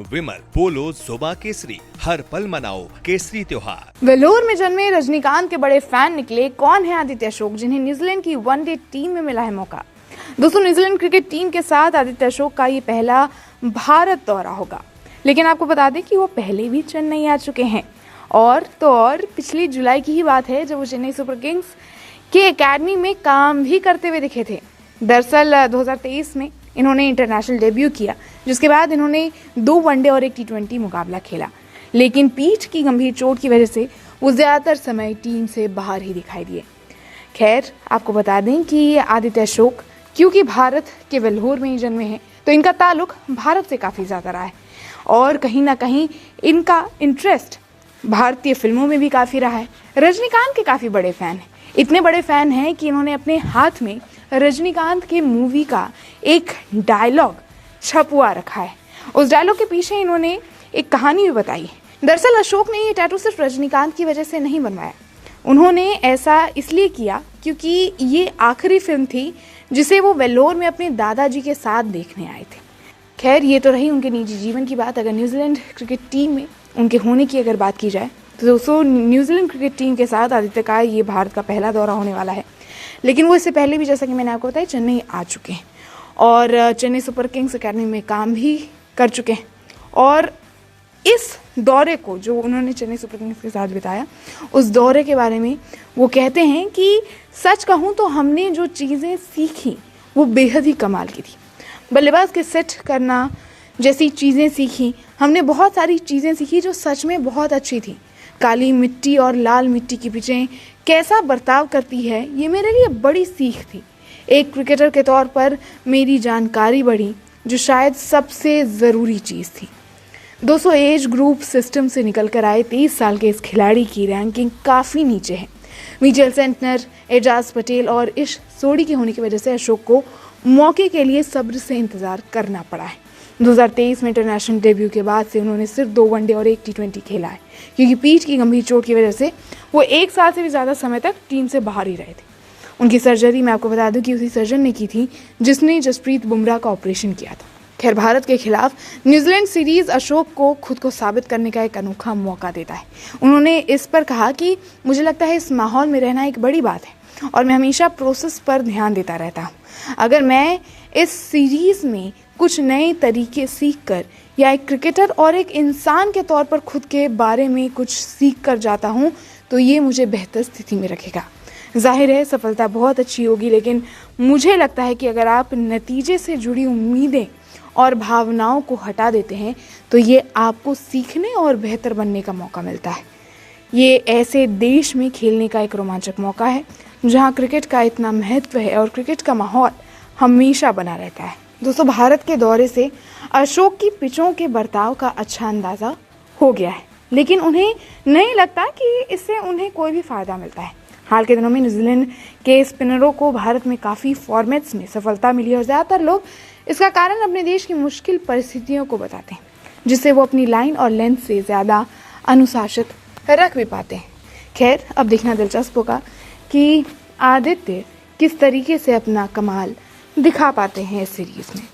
विमल, बोलो जुबा केसरी, हर पल मनाओ केसरी त्योहार। वेलोर में जन्मे रजनीकांत के बड़े फैन निकले। कौन है आदित्य अशोक, जिन्हें न्यूजीलैंड की वनडे टीम में मिला है मौका। दोस्तों, न्यूजीलैंड क्रिकेट टीम के साथ आदित्य अशोक का ये पहला भारत दौरा होगा। लेकिन आपको बता दें कि वो पहले भी चेन्नई आ चुके हैं। और पिछली जुलाई की ही बात है जब वो चेन्नई सुपर किंग्स के एकेडमी में काम भी करते हुए दिखे थे। दरअसल 2023 में इन्होंने इंटरनेशनल डेब्यू किया, जिसके बाद इन्होंने 2 वनडे और 1 T20 मुकाबला खेला। लेकिन पीठ की गंभीर चोट की वजह से वो ज़्यादातर समय टीम से बाहर ही दिखाई दिए। खैर, आपको बता दें कि आदित्य अशोक क्योंकि भारत के वेल्लोर में ही जन्मे हैं, तो इनका ताल्लुक भारत से काफ़ी ज़्यादा रहा है। और कहीं ना कहीं इनका इंटरेस्ट भारतीय फिल्मों में भी काफ़ी रहा है। रजनीकांत के काफ़ी बड़े फ़ैन हैं। इतने बड़े फ़ैन हैं कि इन्होंने अपने हाथ में रजनीकांत के मूवी का एक डायलॉग छपवा रखा है। उस डायलॉग के पीछे इन्होंने एक कहानी भी बताई है। दरअसल अशोक ने ये टैटू सिर्फ रजनीकांत की वजह से नहीं बनवाया। उन्होंने ऐसा इसलिए किया क्योंकि ये आखिरी फिल्म थी जिसे वो वेल्लोर में अपने दादाजी के साथ देखने आए थे। खैर, ये तो रही उनके निजी जीवन की बात। अगर न्यूजीलैंड क्रिकेट टीम में उनके होने की अगर बात की जाए तो दोस्तों, न्यूजीलैंड क्रिकेट टीम के साथ आदित्य का ये भारत का पहला दौरा होने वाला है। लेकिन वो इससे पहले भी, जैसा कि मैंने आपको बताया, चेन्नई आ चुके हैं और चेन्नई सुपर किंग्स एकेडमी में काम भी कर चुके हैं। और इस दौरे को जो उन्होंने चेन्नई सुपर किंग्स के साथ बिताया, उस दौरे के बारे में वो कहते हैं कि सच कहूँ तो हमने जो चीज़ें सीखी वो बेहद ही कमाल की थी। बल्लेबाज के सेट करना जैसी चीज़ें सीखी। हमने बहुत सारी चीज़ें सीखी जो सच में बहुत अच्छी थी। काली मिट्टी और लाल मिट्टी की पिचें कैसा बर्ताव करती है, ये मेरे लिए बड़ी सीख थी। एक क्रिकेटर के तौर पर मेरी जानकारी बढ़ी, जो शायद सबसे ज़रूरी चीज़ थी। 200 एज ग्रुप सिस्टम से निकल कर आए 23 साल के इस खिलाड़ी की रैंकिंग काफ़ी नीचे है। मिचेल सेंटनर, एजाज पटेल और इश सोडी के होने की वजह से अशोक को मौके के लिए सब्र से इंतज़ार करना पड़ा है। 2023 में इंटरनेशनल डेब्यू के बाद से उन्होंने सिर्फ 2 वनडे और 1 T20 खेला है, क्योंकि पीठ की गंभीर चोट की वजह से वो 1 साल से भी ज़्यादा समय तक टीम से बाहर ही रहे थे। उनकी सर्जरी मैं आपको बता दूं कि उसी सर्जन ने की थी जिसने जसप्रीत बुमराह का ऑपरेशन किया था। खैर, भारत के खिलाफ न्यूजीलैंड सीरीज़ अशोक को खुद को साबित करने का एक अनोखा मौका देता है। उन्होंने इस पर कहा कि मुझे लगता है इस माहौल में रहना एक बड़ी बात है और मैं हमेशा प्रोसेस पर ध्यान देता रहता हूँ। अगर मैं इस सीरीज़ में कुछ नए तरीके सीख कर या एक क्रिकेटर और एक इंसान के तौर पर खुद के बारे में कुछ सीख कर जाता हूँ तो ये मुझे बेहतर स्थिति में रखेगा। जाहिर है सफलता बहुत अच्छी होगी, लेकिन मुझे लगता है कि अगर आप नतीजे से जुड़ी उम्मीदें और भावनाओं को हटा देते हैं तो ये आपको सीखने और बेहतर बनने का मौका मिलता है। ये ऐसे देश में खेलने का एक रोमांचक मौका है जहाँ क्रिकेट का इतना महत्व है और क्रिकेट का माहौल हमेशा बना रहता है। दोस्तों, भारत के दौरे से अशोक की पिचों के बर्ताव का अच्छा अंदाज़ा हो गया है, लेकिन उन्हें नहीं लगता कि इससे उन्हें कोई भी फ़ायदा मिलता है। हाल के दिनों में न्यूजीलैंड के स्पिनरों को भारत में काफ़ी फॉर्मेट्स में सफलता मिली है और ज़्यादातर लोग इसका कारण अपने देश की मुश्किल परिस्थितियों को बताते हैं, जिससे वो अपनी लाइन और लेंथ से ज़्यादा अनुशासित रख भी पाते हैं। खैर, अब देखना दिलचस्प होगा कि आदित्य किस तरीके से अपना कमाल दिखा पाते हैं इस सीरीज़ में।